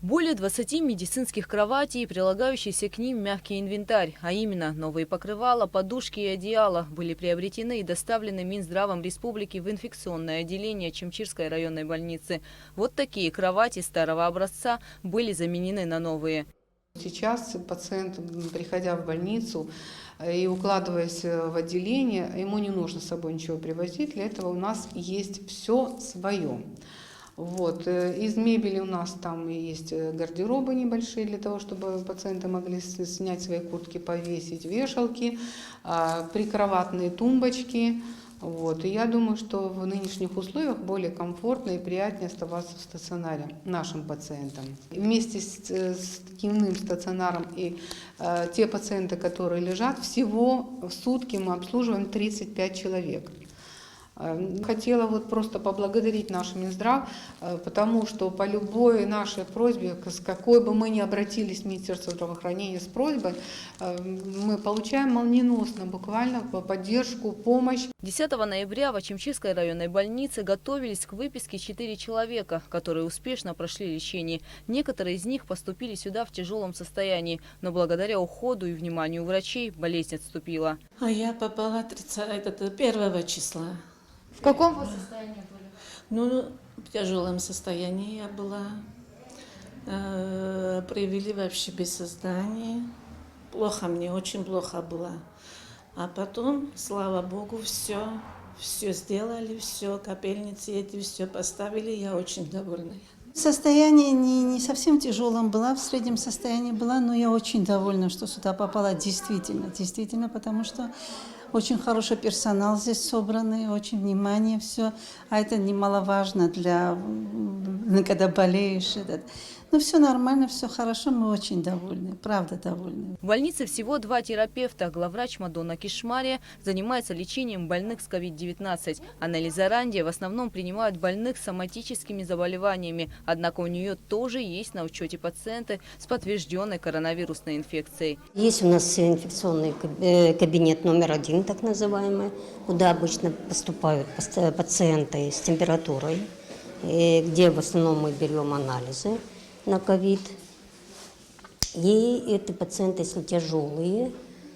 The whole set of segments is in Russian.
Более 20 медицинских кроватей и прилагающийся к ним мягкий инвентарь, а именно новые покрывала, подушки и одеяла, были приобретены и доставлены Минздравом Республики в инфекционное отделение Чимчирской районной больницы. Вот такие кровати старого образца были заменены на новые. Сейчас пациент, приходя в больницу и укладываясь в отделение, ему не нужно с собой ничего привозить, для этого у нас есть все свое. Вот. Из мебели у нас там есть гардеробы небольшие, для того, чтобы пациенты могли снять свои куртки, повесить, вешалки, прикроватные тумбочки. Вот. И я думаю, что в нынешних условиях более комфортно и приятнее оставаться в стационаре нашим пациентам. Вместе с дневным стационаром и те пациенты, которые лежат, всего в сутки мы обслуживаем 35 человек. Хотела просто поблагодарить наш Минздрав, потому что по любой нашей просьбе, с какой бы мы ни обратились в Министерство здравоохранения с просьбой, мы получаем молниеносно буквально поддержку, помощь. 10 ноября в Чимчирской районной больнице готовились к выписке 4 человека, которые успешно прошли лечение. Некоторые из них поступили сюда в тяжелом состоянии, но благодаря уходу и вниманию врачей болезнь отступила. А я попала 1 числа. В каком вы состоянии были? Ну, в тяжелом состоянии я была. Привели вообще без сознания. Плохо мне, очень плохо было. А потом, слава Богу, все сделали, все, капельницы эти все поставили. Я очень довольна. Состояние не совсем тяжелым была, в среднем состоянии была, но я очень довольна, что сюда попала действительно, потому что очень хороший персонал здесь собранный, очень внимание, все, а это немаловажно когда болеешь. Но все нормально, все хорошо, мы очень довольны, правда довольны. В больнице всего 2 терапевта. Главврач Мадонна Кишмария занимается лечением больных с COVID-19. Анна Лизаранди в основном принимают больных с соматическими заболеваниями. Однако у нее тоже есть на учете пациенты с подтвержденной коронавирусной инфекцией. Есть у нас инфекционный кабинет номер 1, так называемый, куда обычно поступают пациенты с температурой, где в основном мы берем анализы на ковид. И эти пациенты, если тяжелые,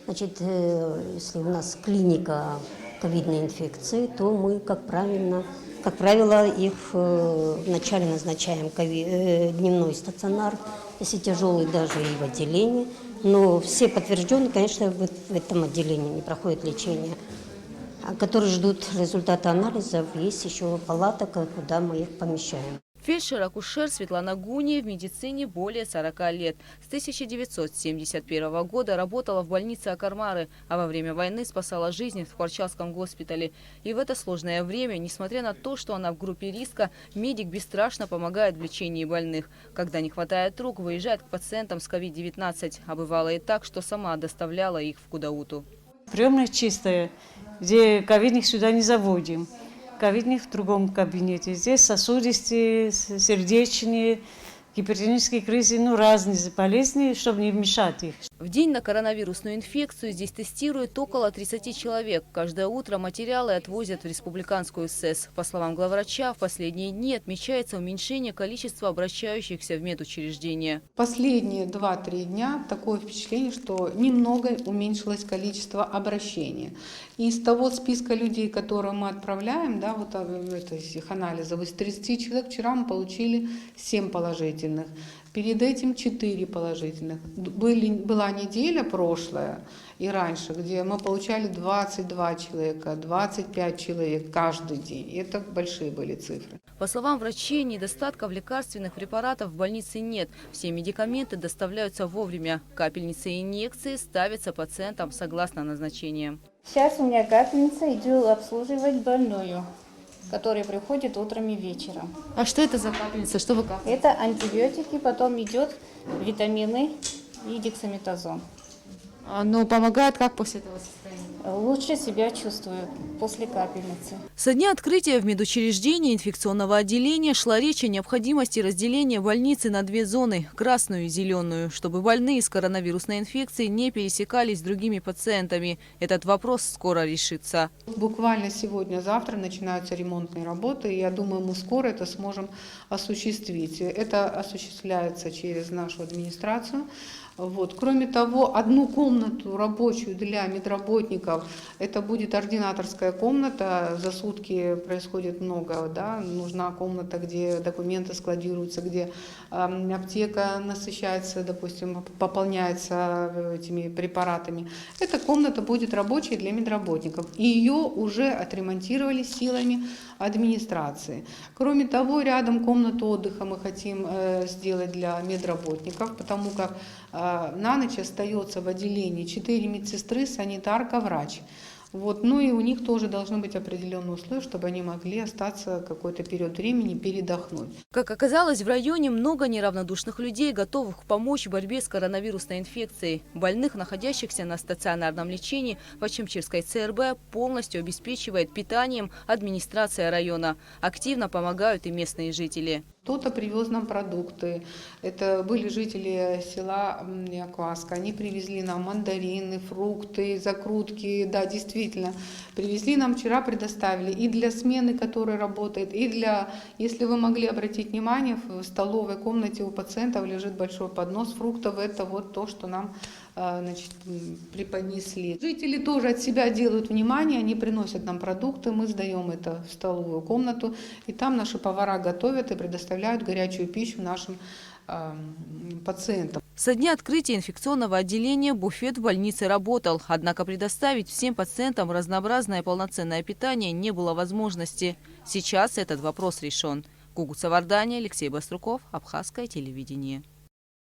значит, если у нас клиника ковидной инфекции, то мы, как правило, их вначале назначаем дневной стационар, если тяжелый, даже и в отделении. Но все подтвержденные, конечно, в этом отделении не проходят лечение, которые ждут результата анализов. Есть еще палата, куда мы их помещаем. Фельдшер-акушер Светлана Гуни в медицине более 40 лет. С 1971 года работала в больнице Акармары, а во время войны спасала жизнь в Хварчалском госпитале. И в это сложное время, несмотря на то, что она в группе риска, медик бесстрашно помогает в лечении больных. Когда не хватает рук, выезжает к пациентам с COVID-19. А бывало и так, что сама доставляла их в Кудауту. Приемная чистая, где ковидных сюда не заводим. Ковидных в другом кабинете. Здесь сосудистые, сердечные, гипертонические кризы, разные болезни, чтобы не мешать их. В день на коронавирусную инфекцию здесь тестируют около 30 человек. Каждое утро материалы отвозят в республиканскую СЭС. По словам главврача, в последние дни отмечается уменьшение количества обращающихся в медучреждения. Последние 2-3 дня такое впечатление, что немного уменьшилось количество обращений. И из того списка людей, которые мы отправляем, из их анализов, из 30 человек вчера мы получили 7 положительных. Перед этим 4 положительных. Была неделя прошлая и раньше, где мы получали 22 человека, 25 человек каждый день. И это большие были цифры. По словам врачей, недостатков лекарственных препаратов в больнице нет. Все медикаменты доставляются вовремя. Капельницы и инъекции ставятся пациентам согласно назначениям. Сейчас у меня капельница, иду обслуживать больную, которая приходит утром и вечером. А что это за капельница? Что вы капаете? Это антибиотики, потом идет витамины и дексаметазон. Оно помогает как после этого состояния? лучше себя чувствую после капельницы. Со дня открытия в медучреждении инфекционного отделения шла речь о необходимости разделения больницы на две зоны – красную и зеленую, чтобы больные с коронавирусной инфекцией не пересекались с другими пациентами. Этот вопрос скоро решится. Буквально сегодня-завтра начинаются ремонтные работы, и я думаю, мы скоро это сможем осуществить. Это осуществляется через нашу администрацию. Вот. Кроме того, одну комнату рабочую для медработников, это будет ординаторская комната, за сутки происходит много, да? Нужна комната, где документы складируются, где аптека насыщается, допустим, пополняется этими препаратами. Эта комната будет рабочей для медработников, и ее уже отремонтировали силами администрации. Кроме того, рядом комнату отдыха мы хотим сделать для медработников, потому как на ночь остается в отделении 4 медсестры, санитарка, врач. Вот. Ну и у них тоже должны быть определенные условия, чтобы они могли остаться какой-то период времени, передохнуть. Как оказалось, в районе много неравнодушных людей, готовых помочь в борьбе с коронавирусной инфекцией. Больных, находящихся на стационарном лечении в Очимчирской ЦРБ, полностью обеспечивает питанием администрация района. Активно помогают и местные жители. Кто-то привез нам продукты. Это были жители села Якваска. Они привезли нам мандарины, фрукты, закрутки. Да, действительно, привезли нам вчера, предоставили и для смены, которая работает, и для, если вы могли обратить внимание, в столовой комнате у пациентов лежит большой поднос фруктов. Это вот то, что нам преподнесли. Жители тоже от себя делают внимание, они приносят нам продукты, мы сдаем это в столовую комнату, и там наши повара готовят и предоставляют горячую пищу нашим пациентам. Со дня открытия инфекционного отделения буфет в больнице работал, однако предоставить всем пациентам разнообразное полноценное питание не было возможности. Сейчас этот вопрос решен. Гугуца Вардания, Алексей Баструков, Абхазское телевидение.